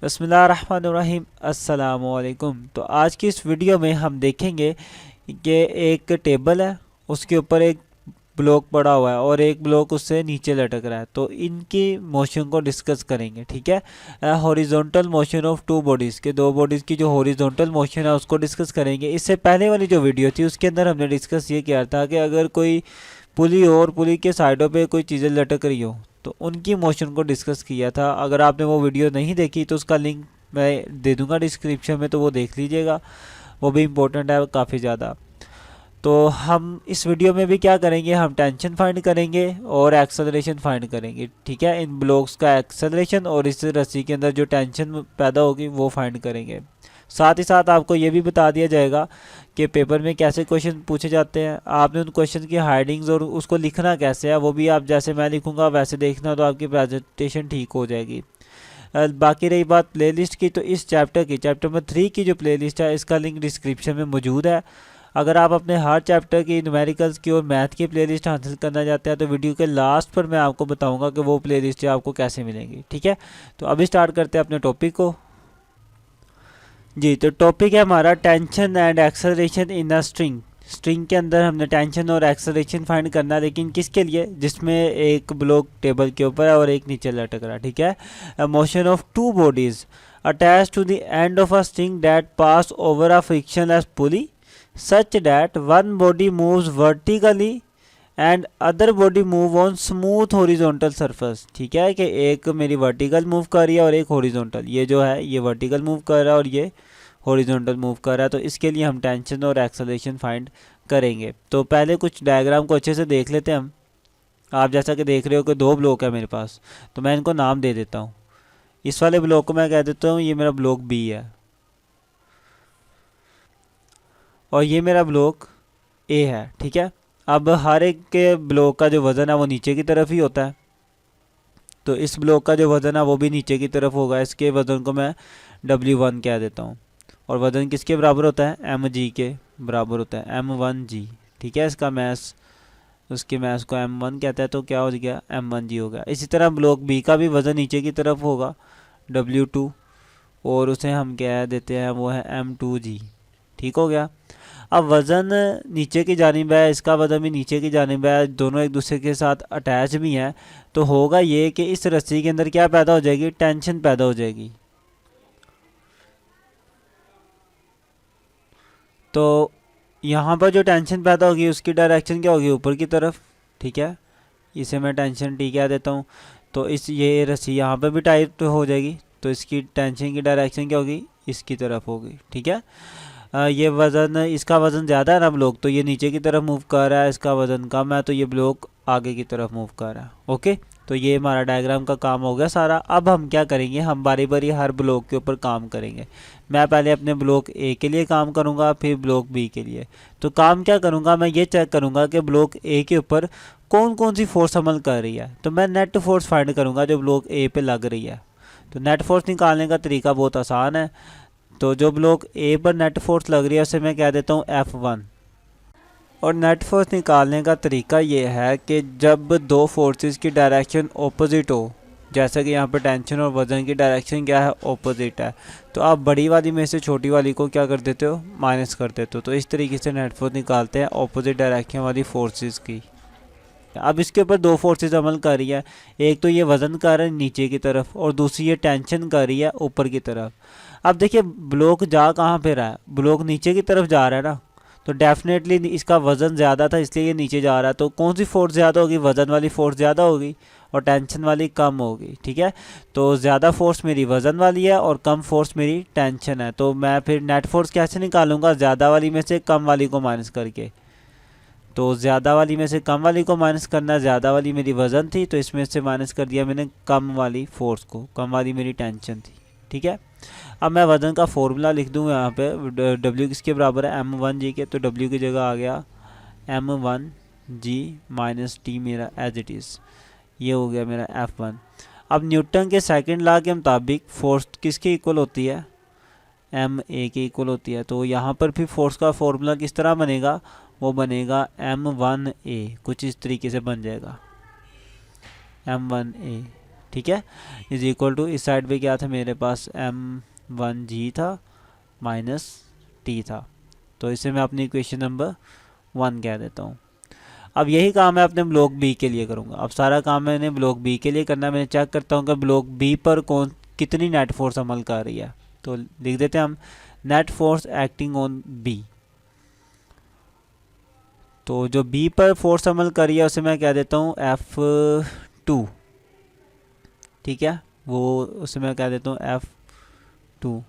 बिस्मिल्लाहिर्रहमानिर्रहीम अस्सलामुअलैकुम। तो आज की इस वीडियो में हम देखेंगे कि एक टेबल है, उसके ऊपर एक ब्लॉक पड़ा हुआ है और एक ब्लॉक उससे नीचे लटक रहा है। तो इनकी मोशन को डिस्कस करेंगे, ठीक है। Horizontal motion of to bodies के, दो बॉडीज़ की जो हॉरिजॉन्टल मोशन है उसको डिस्कस करेंगे। इससे पहले वाली जो वीडियो थी उसके अंदर हमने डिस्कस ये किया था कि अगर कोई पुली और पुली के साइडों पे कोई चीज़ें लटक रही हो तो उनकी मोशन को डिस्कस किया था। अगर आपने वो वीडियो नहीं देखी तो उसका लिंक मैं दे दूंगा डिस्क्रिप्शन में, तो वो देख लीजिएगा, वो भी इम्पोर्टेंट है काफ़ी ज़्यादा। तो हम इस वीडियो में भी क्या करेंगे, हम टेंशन फाइंड करेंगे और एक्सेलरेशन फाइंड करेंगे, ठीक है। इन ब्लॉक्स का एक्सेलरेशन और इस रस्सी के अंदर जो टेंशन पैदा होगी वो फाइंड करेंगे। साथ ही साथ आपको ये भी बता दिया जाएगा कि पेपर में कैसे क्वेश्चन पूछे जाते हैं, आपने उन क्वेश्चन की हाइडिंग्स और उसको लिखना कैसे है वो भी आप जैसे मैं लिखूंगा वैसे देखना, तो आपकी प्रेजेंटेशन ठीक हो जाएगी। बाकी रही बात प्लेलिस्ट की, तो इस चैप्टर की, चैप्टर नंबर 3 की जो प्लेलिस्ट है इसका लिंक डिस्क्रिप्शन में मौजूद है। अगर आप अपने हर चैप्टर की न्यूमेरिकल्स की और मैथ की प्लेलिस्ट हासिल करना चाहते हैं तो वीडियो के लास्ट पर मैं आपको बताऊंगा कि वो प्लेलिस्ट आपको कैसे मिलेंगी, ठीक है। तो अभी स्टार्ट करते हैं अपने टॉपिक को। जी, तो टॉपिक है हमारा tension and acceleration in a string. String के अंदर हमने टेंशन और एक्सेलरेशन फाइंड करना है, लेकिन किसके लिए, जिसमें एक ब्लॉक टेबल के ऊपर है और एक नीचे लटक रहा है, ठीक है। Motion of two bodies attach to the end of a string that pass over a frictionless pulley such that one body moves vertically and other body move on smooth horizontal surface, ठीक है। कि एक मेरी vertical move कर रही है और एक हॉरिजॉन्टल, ये जो है ये वर्टिकल मूव कर रहा है और ये हॉरिजॉन्टल मूव कर रहा है। तो इसके लिए हम टेंशन और एक्सेलरेशन फाइंड करेंगे। तो पहले कुछ डायग्राम को अच्छे से देख लेते हैं हम। आप जैसा कि देख रहे हो कि दो ब्लॉक है मेरे पास, तो मैं इनको नाम दे देता हूँ। इस वाले ब्लॉक को मैं कह देता हूँ ये मेरा ब्लॉक बी है और ये मेरा ब्लॉक ए है, ठीक है। अब हर एक के ब्लॉक का जो वज़न है वो नीचे की तरफ ही होता है, तो इस ब्लॉक का जो वज़न है वो भी नीचे की तरफ होगा। इसके वज़न को मैं W1 कह देता हूँ और वज़न किसके बराबर होता है, mg के बराबर होता है, m1g, ठीक है। इसका मैस, उसके मैस को m1 कहता है, तो क्या हो गया, m1g हो गया। इसी तरह ब्लॉक बी का भी वज़न नीचे की तरफ होगा, W2, और उसे हम कह देते हैं वो है m2g, ठीक हो गया। अब वज़न नीचे की जानिब है, इसका वज़न भी नीचे की जानिब है, दोनों एक दूसरे के साथ अटैच भी हैं। तो होगा ये कि इस रस्सी के अंदर क्या पैदा हो जाएगी, टेंशन पैदा हो जाएगी। तो यहाँ पर जो टेंशन पैदा होगी उसकी डायरेक्शन क्या होगी, ऊपर की तरफ, ठीक है। इसे मैं टेंशन टी कह देता हूँ। तो इस ये रस्सी यहाँ पर भी टाइट हो जाएगी, तो इसकी टेंशन की डायरेक्शन क्या होगी, इसकी तरफ होगी, ठीक है। ये वज़न, इसका वज़न ज़्यादा है ना ब्लॉक, तो ये नीचे की तरफ मूव कर रहा है, इसका वज़न कम है तो ये ब्लॉक आगे की तरफ मूव कर रहा है। ओके, तो ये हमारा डायग्राम का काम हो गया सारा। अब हम क्या करेंगे, हम बारी बारी हर ब्लॉक के ऊपर काम करेंगे। मैं पहले अपने ब्लॉक ए के लिए काम करूँगा, फिर ब्लॉक बी के लिए। तो काम क्या करूँगा, मैं ये चेक करूँगा कि ब्लॉक ए के ऊपर कौन कौन सी फोर्स अमल कर रही है। तो मैं नेट फोर्स फाइंड करूँगा जो ब्लॉक ए पे लग रही है। तो नेट फोर्स निकालने का तरीका बहुत आसान है। तो जो ब्लॉक ए पर नेट फोर्स लग रही है उसे मैं कह देता हूँ F1। और नेट फोर्स निकालने का तरीका ये है कि जब दो फोर्सेस की डायरेक्शन ऑपोजिट हो, जैसा कि यहाँ पर टेंशन और वज़न की डायरेक्शन क्या है, ऑपोजिट है, तो आप बड़ी वाली में से छोटी वाली को क्या कर देते हो, माइनस कर देते हो। तो इस तरीके से नेट फोर्स निकालते हैं ऑपोजिट डायरेक्शन वाली फोर्सेस की। अब इसके ऊपर दो फोर्सेस अमल कर रही है, एक तो ये वज़न कर रहा है नीचे की तरफ और दूसरी ये टेंशन कर रही है ऊपर की तरफ। अब देखिए ब्लॉक जा कहाँ पे रहा है, ब्लॉक नीचे की तरफ जा रहा है ना, तो डेफिनेटली इसका वज़न ज़्यादा था इसलिए ये नीचे जा रहा है। तो कौन सी फोर्स ज़्यादा होगी, वज़न वाली फोर्स ज़्यादा होगी और टेंशन वाली कम होगी, ठीक है। तो ज़्यादा फोर्स मेरी वज़न वाली है और कम फोर्स मेरी टेंशन है। तो मैं फिर नेट फोर्स कैसे निकालूंगा, ज़्यादा वाली में से कम वाली को माइनस करके। तो ज़्यादा वाली में से कम वाली को माइनस करना, ज़्यादा वाली मेरी वज़न थी तो इसमें से माइनस कर दिया मैंने कम वाली फोर्स को, कम वाली मेरी टेंशन थी, ठीक है। अब मैं वज़न का फॉर्मूला लिख दूँ यहाँ पे, W किसके बराबर है, m1g के, तो W की जगह आ गया m1g माइनस टी मेरा एज इट इज़, ये हो गया मेरा F1। अब न्यूटन के सेकंड लॉ के मुताबिक फोर्स किसके इक्वल होती है, ma के इक्वल होती है। तो यहाँ पर फिर फोर्स का फॉर्मूला किस तरह बनेगा, वो बनेगा m1a, कुछ इस तरीके से बन जाएगा m1a, ठीक है, इज इक्वल टू इस साइड पे क्या था मेरे पास m1g था माइनस टी था। तो इसे मैं अपनी इक्वेशन नंबर 1 कह देता हूँ। अब यही काम मैं अपने ब्लॉक बी के लिए करूँगा। अब सारा काम मैंने ब्लॉक बी के लिए करना है। मैं चेक करता हूँ कि ब्लॉक बी पर कितनी नेट फोर्स अमल कर रही है। तो लिख देते हैं हम net force acting on B. तो जो बी पर फोर्स अमल कर रही है उसे मैं कह देता हूँ F2, ठीक है, वो उसे मैं कह देता हूँ F2।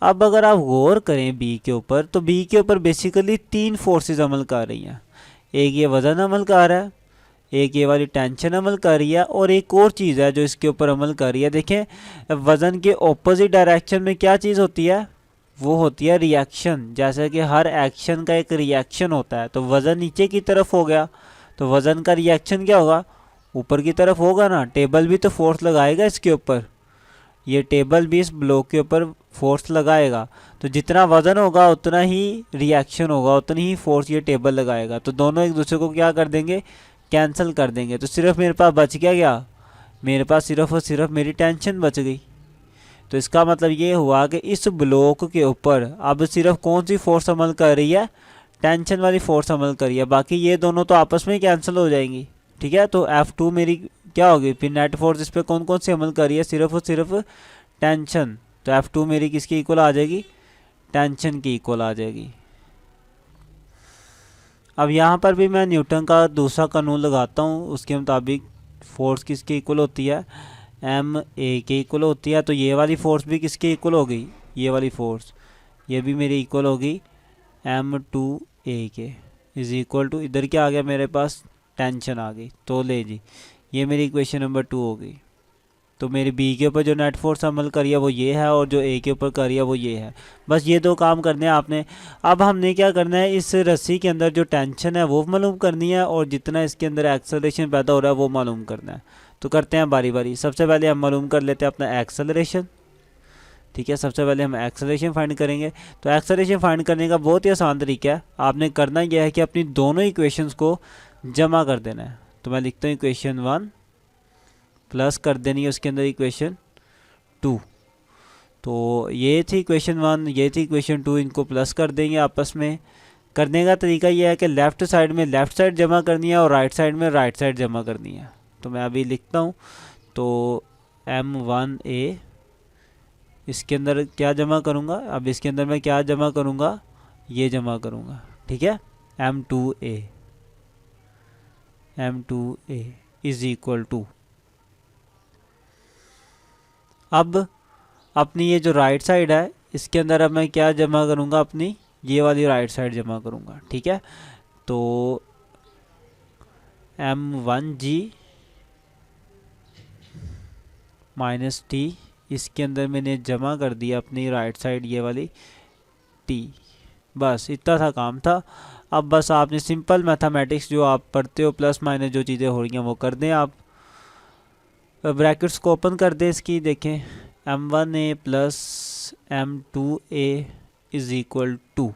अब अगर आप गौर करें बी के ऊपर, तो बी के ऊपर बेसिकली 3 फोर्सेस अमल कर रही हैं। एक ये वज़न अमल कर रहा है, एक ये वाली टेंशन अमल कर रही है, और एक और चीज़ है जो इसके ऊपर अमल कर रही है। देखें वज़न के ऑपोजिट डायरेक्शन में क्या चीज़ होती है, वो होती है रिएक्शन। जैसे कि हर एक्शन का एक रिएक्शन होता है। तो वज़न नीचे की तरफ हो गया तो वज़न का रिएक्शन क्या होगा, ऊपर की तरफ होगा ना। टेबल भी तो फोर्स लगाएगा इसके ऊपर, ये टेबल भी इस ब्लॉक के ऊपर फोर्स लगाएगा। तो जितना वज़न होगा उतना ही रिएक्शन होगा, उतनी ही फोर्स ये टेबल लगाएगा। तो दोनों एक दूसरे को क्या कर देंगे, कैंसिल कर देंगे। तो सिर्फ मेरे पास बच क्या, मेरे पास सिर्फ और सिर्फ मेरी टेंशन बच गई। तो इसका मतलब ये हुआ कि इस ब्लॉक के ऊपर अब सिर्फ कौन सी फोर्स अमल कर रही है, टेंशन वाली फोर्स अमल कर रही है। बाकी ये दोनों तो आपस में ही कैंसिल हो जाएंगी, ठीक है। तो F2 मेरी क्या होगी, फिर नेट फोर्स इस पर कौन कौन सी अमल कर रही है, सिर्फ और सिर्फ टेंशन। तो F2 मेरी किसकी इक्वल आ जाएगी, टेंशन की इक्वल आ जाएगी। अब यहाँ पर भी मैं न्यूटन का दूसरा कानून लगाता हूँ। उसके मुताबिक फोर्स किसकी इक्वल होती है, एम ए के इक्वल होती है। तो ये वाली फोर्स भी किसकी इक्वल हो गई, ये वाली फोर्स, ये भी मेरी इक्वल होगी M2A के। इज इक्वल टू इधर क्या आ गया मेरे पास, टेंशन आ गई। तो ले जी, ये मेरी इक्वेशन नंबर 2 हो गई। तो मेरी बी के ऊपर जो नेट फोर्स अमल करी है वो ये है, और जो ए के ऊपर करी है वो ये है। बस ये 2 काम करने हैं आपने। अब हमने क्या करना है, इस रस्सी के अंदर जो टेंशन है वो मालूम करनी है, और जितना इसके अंदर एक्सेलरेशन पैदा हो रहा है वो मालूम करना है। तो करते हैं बारी बारी। सबसे पहले हम मालूम कर लेते हैं अपना एक्सेलरेशन, ठीक है। सबसे पहले हम एक्सेलरेशन फाइंड करेंगे। तो एक्सेलरेशन फाइंड करने का बहुत ही आसान तरीका है। आपने करना यह है कि अपनी दोनों इक्वेशंस को जमा कर देना है। तो मैं लिखता हूँ इक्वेशन 1 प्लस कर देनी है उसके अंदर इक्वेशन 2। तो ये थी इक्वेशन 1, ये थी इक्वेशन 2, इनको प्लस कर देंगे आपस में। करने का तरीका यह है कि लेफ़्ट साइड में लेफ़्ट साइड जमा करनी है और राइट साइड में राइट साइड जमा करनी है। तो मैं अभी लिखता हूँ। तो M1A इसके अंदर क्या जमा करूँगा, अब इसके अंदर मैं क्या जमा करूँगा, ये जमा करूँगा, ठीक है। M2A इज इक्वल टू, अब अपनी ये जो राइट साइड है इसके अंदर अब मैं क्या जमा करूँगा, अपनी ये वाली राइट साइड जमा करूँगा, ठीक है। तो M1G माइनस टी, इसके अंदर मैंने जमा कर दिया अपनी राइट साइड ये वाली टी। बस इतना सा काम था। अब बस आपने सिंपल मैथमेटिक्स जो आप पढ़ते हो, प्लस माइनस जो चीज़ें हो रही हैं वो कर दें। आप ब्रैकेट्स को ओपन कर दें इसकी, देखें M1A plus M2A is equal to,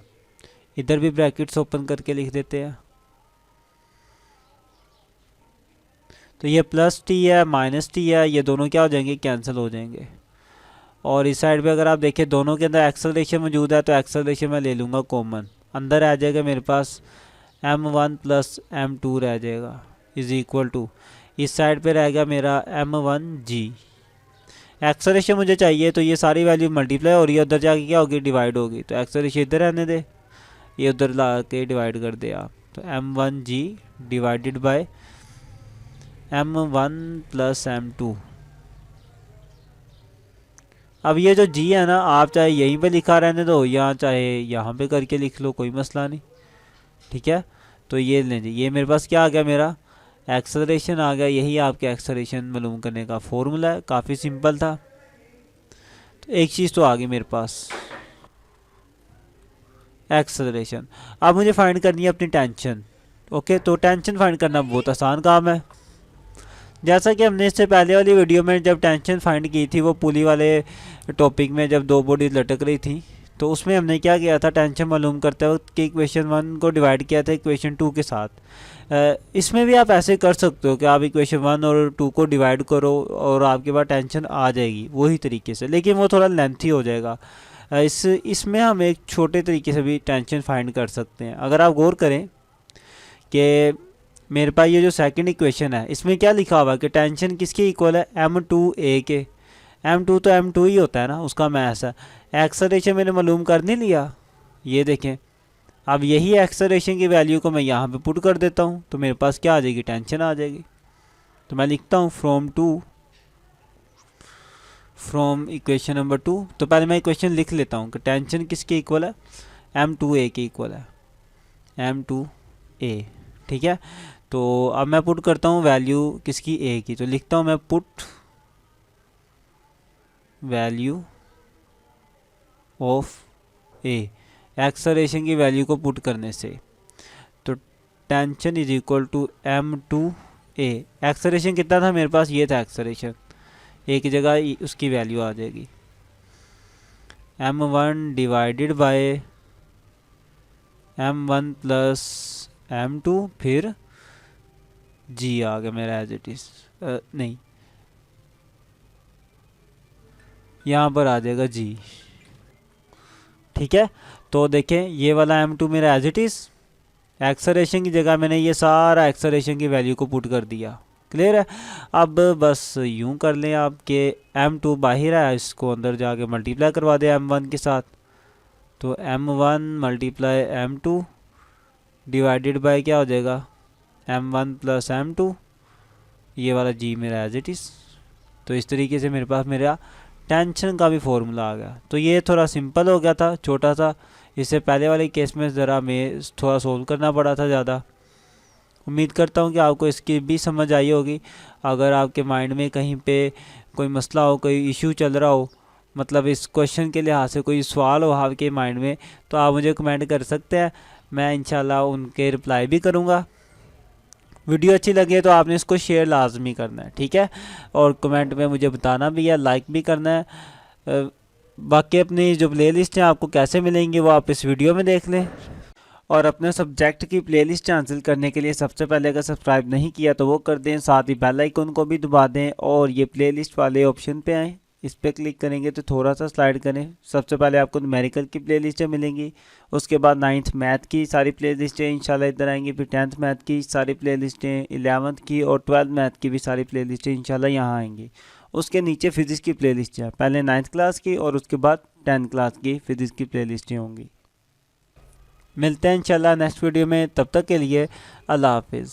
इधर भी ब्रैकेट्स ओपन करके लिख देते हैं। तो ये प्लस टी है माइनस टी है, ये दोनों क्या हो जाएंगे, कैंसिल हो जाएंगे। और इस साइड पे अगर आप देखें दोनों के अंदर एक्सेलरेशन मौजूद है, तो एक्सेलरेशन मैं ले लूँगा कॉमन, अंदर आ जाएगा मेरे पास M1 प्लस M2 रह जाएगा इज इक्वल टू, इस साइड पे रहेगा मेरा M1G। एक्सेलरेशन मुझे चाहिए तो ये सारी वैल्यू मल्टीप्लाई हो रही है, उधर जाके क्या होगी, डिवाइड होगी। तो एक्सेलरेशन इधर रहने दे, ये उधर ला के डिवाइड कर दे आप। तो M1G divided by M1 plus M2। अब ये जो G है ना, आप चाहे यहीं पे लिखा रहने दो या चाहे यहाँ पे करके लिख लो, कोई मसला नहीं, ठीक है। तो ये लें जी, ये मेरे पास क्या आ गया, मेरा एक्सेलरेशन आ गया। यही आपके एक्सेलरेशन मालूम करने का फॉर्मूला है, काफ़ी सिंपल था। तो एक चीज़ तो आ गई मेरे पास, एक्सेलरेशन। अब मुझे फाइंड करनी है अपनी टेंशन। ओके, तो टेंशन फाइंड करना बहुत आसान काम है। जैसा कि हमने इससे पहले वाली वीडियो में जब टेंशन फाइंड की थी, वो पुली वाले टॉपिक में जब 2 बॉडी लटक रही थी, तो उसमें हमने क्या किया था, टेंशन मालूम करते वक्त कि इक्वेशन 1 को डिवाइड किया था इक्वेशन 2 के साथ। इसमें भी आप ऐसे कर सकते हो कि आप इक्वेशन 1 और 2 को डिवाइड करो और आपके पास टेंशन आ जाएगी वही तरीके से, लेकिन वो थोड़ा लेंथी हो जाएगा। इसमें हम एक छोटे तरीके से भी टेंशन फाइंड कर सकते हैं। अगर आप गौर करें कि मेरे पास ये जो सेकंड इक्वेशन है इसमें क्या लिखा हुआ है कि टेंशन किसके इक्वल है, m2a के। m2 तो m2 ही होता है ना, उसका मैथ है। एक्सेलरेशन मैंने मालूम कर नहीं लिया, ये देखें। अब यही एक्सेलरेशन की वैल्यू को मैं यहाँ पे पुट कर देता हूँ तो मेरे पास क्या आ जाएगी, टेंशन आ जाएगी। तो मैं लिखता हूँ फ्रॉम इक्वेशन नंबर 2। तो पहले मैं इक्वेशन लिख लेता हूँ कि टेंशन किसके इक्वल है, m2a के इक्वल है, m2a। ठीक है, तो अब मैं पुट करता हूँ वैल्यू किसकी, a की। तो लिखता हूँ मैं put value of a, acceleration की वैल्यू को पुट करने से। तो tension is equal to m2a। Acceleration कितना था मेरे पास, ये था एक्सेलरेशन, एक जगह उसकी वैल्यू आ जाएगी m1 divided by m1 plus m2, फिर g आ गया मेरा एज इट इज, नहीं यहाँ पर आ जाएगा g। ठीक है, तो देखें ये वाला m2 मेरा एज इट इज, एक्सेलरेशन की जगह मैंने ये सारा एक्सेलरेशन की वैल्यू को पुट कर दिया। क्लियर है। अब बस यूं कर लें आप कि m2 बाहर है, इसको अंदर जाके मल्टीप्लाई करवा दें m1 के साथ। तो m1 multiply m2 divided by क्या हो जाएगा, m1 प्लस m2, ये वाला g मेरा एज इट इज़। तो इस तरीके से मेरे पास मेरा टेंशन का भी फॉर्मूला आ गया। तो ये थोड़ा सिंपल हो गया था, छोटा सा। इससे पहले वाले केस में ज़रा मैं थोड़ा सोल्व करना पड़ा था ज़्यादा। उम्मीद करता हूँ कि आपको इसकी भी समझ आई होगी। अगर आपके माइंड में कहीं पे कोई मसला हो, कोई इशू चल रहा हो, मतलब इस क्वेश्चन के लिहाज से कोई सवाल हो आपके माइंड में, तो आप मुझे कमेंट कर सकते हैं, मैं इंशाल्लाह उनके रिप्लाई भी करूँगा। वीडियो अच्छी लगे तो आपने इसको शेयर लाजमी करना है, ठीक है, और कमेंट में मुझे बताना भी है, लाइक भी करना है। बाकी अपनी जो प्लेलिस्ट है आपको कैसे मिलेंगी वो आप इस वीडियो में देख लें। और अपने सब्जेक्ट की प्लेलिस्ट हासिल करने के लिए सबसे पहले अगर सब्सक्राइब नहीं किया तो वो कर दें, साथ ही बेल आइकन को भी दबा दें और ये प्लेलिस्ट वाले ऑप्शन पे आएँ, इस पर क्लिक करेंगे तो थोड़ा सा स्लाइड करें। सबसे पहले आपको न्यूमेरिकल की प्लेलिस्टें मिलेंगी, उसके बाद 9th मैथ की सारी प्लेलिस्टें इंशाल्लाह इधर आएंगी, फिर 10th मैथ की सारी प्लेलिस्टें, 11th की और 12th मैथ की भी सारी प्लेलिस्टें इंशाल्लाह यहाँ आएंगी। उसके नीचे फिज़िक्स की प्लेलिस्ट है, पहले 9th क्लास की और उसके बाद 10th क्लास की फिज़िक्स की प्लेलिस्टें होंगी। मिलते हैं इंशाल्लाह नेक्स्ट वीडियो में, तब तक के लिए अल्लाह हाफिज़।